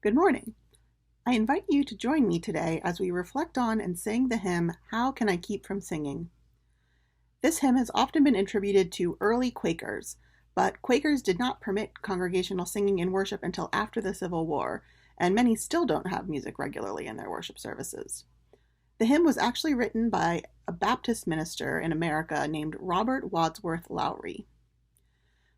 Good morning. I invite you to join me today as we reflect on and sing the hymn, How Can I Keep From Singing? This hymn has often been attributed to early Quakers, but Quakers did not permit congregational singing in worship until after the Civil War, and many still don't have music regularly in their worship services. The hymn was actually written by a Baptist minister in America named Robert Wadsworth Lowry.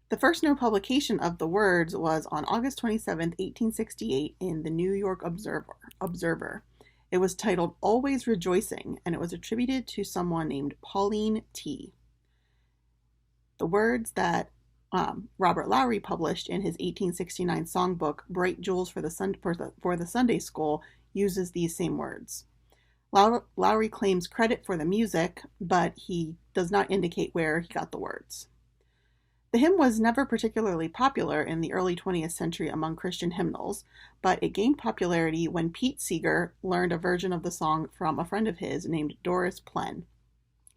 The first known publication of the words was on August 27, 1868, in the New York Observer. It was titled Always Rejoicing, and it was attributed to someone named Pauline T. The words that Robert Lowry published in his 1869 songbook, Bright Jewels for the Sunday School, uses these same words. Lowry claims credit for the music, but he does not indicate where he got the words. The hymn was never particularly popular in the early 20th century among Christian hymnals, but it gained popularity when Pete Seeger learned a version of the song from a friend of his named Doris Plen.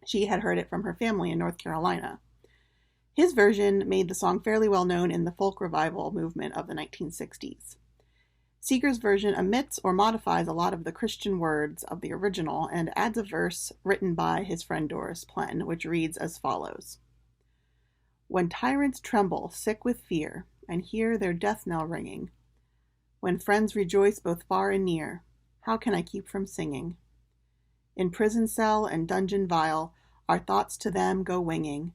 She had heard it from her family in North Carolina. His version made the song fairly well known in the folk revival movement of the 1960s. Seeger's version omits or modifies a lot of the Christian words of the original and adds a verse written by his friend Doris Plen, which reads as follows. When tyrants tremble, sick with fear, and hear their death knell ringing, when friends rejoice both far and near, how can I keep from singing? In prison cell and dungeon vile, our thoughts to them go winging.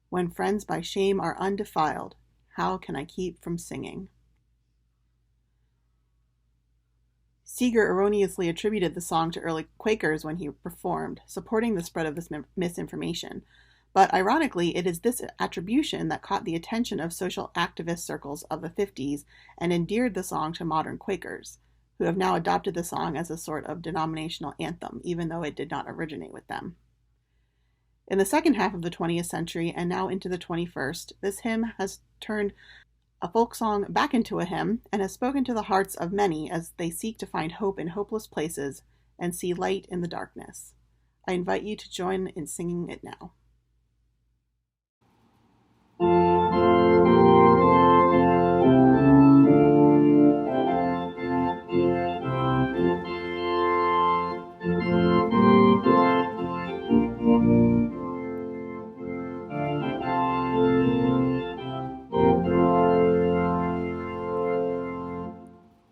When friends by shame are undefiled, how can I keep from singing? Seeger erroneously attributed the song to early Quakers when he performed, supporting the spread of this misinformation. But ironically, it is this attribution that caught the attention of social activist circles of the 50s and endeared the song to modern Quakers, who have now adopted the song as a sort of denominational anthem, even though it did not originate with them. In the second half of the 20th century and now into the 21st, this hymn has turned a folk song back into a hymn and has spoken to the hearts of many as they seek to find hope in hopeless places and see light in the darkness. I invite you to join in singing it now.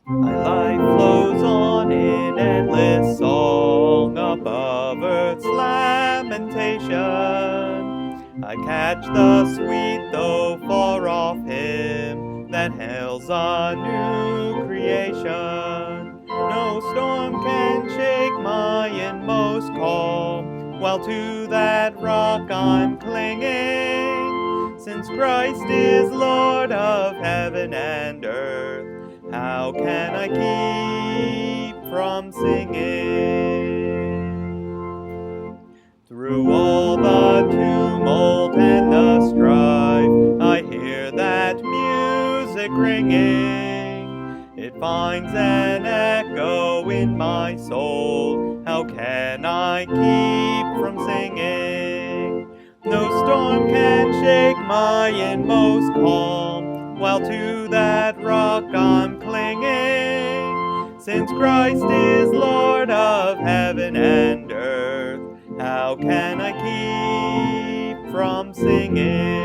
My life flows on in endless song above earth's lamentation. I catch the sweet though far off hymn that hails a new creation. No storm can shake my inmost calm, while to that rock I'm clinging. Since Christ is Lord of heaven and earth, how can I keep from singing? Through all the tumult and the strife, I hear that music ringing. It finds an echo in my soul. How can I keep from singing? No storm can shake my inmost calm, while to that rock I'm clinging. Since Christ is Lord of heaven and earth, how can I keep from singing?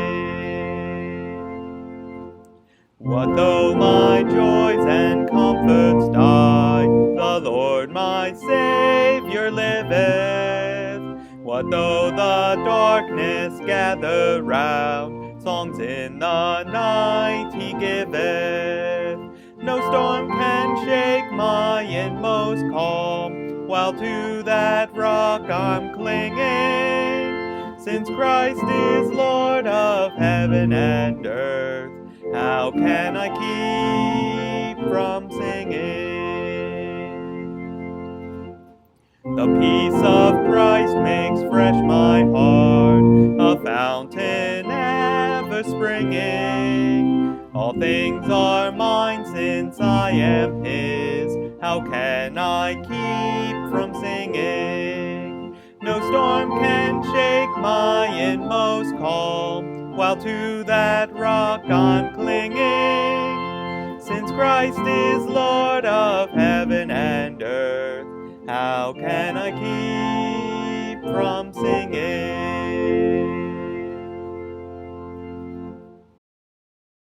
What though my joys and comforts die, the Lord my Savior liveth. What though the darkness gather round, songs in the night he giveth. No storm can shake my inmost calm, while to that rock I'm clinging. Since Christ is Lord of heaven and earth, how can I keep from singing? The peace of Christ makes fresh my heart, a fountain ever springing. All things are mine since I am his, how can I keep from singing? No storm can shake my inmost calm, while to that rock I'm clinging. since Christ is Lord of heaven and earth. How can I keep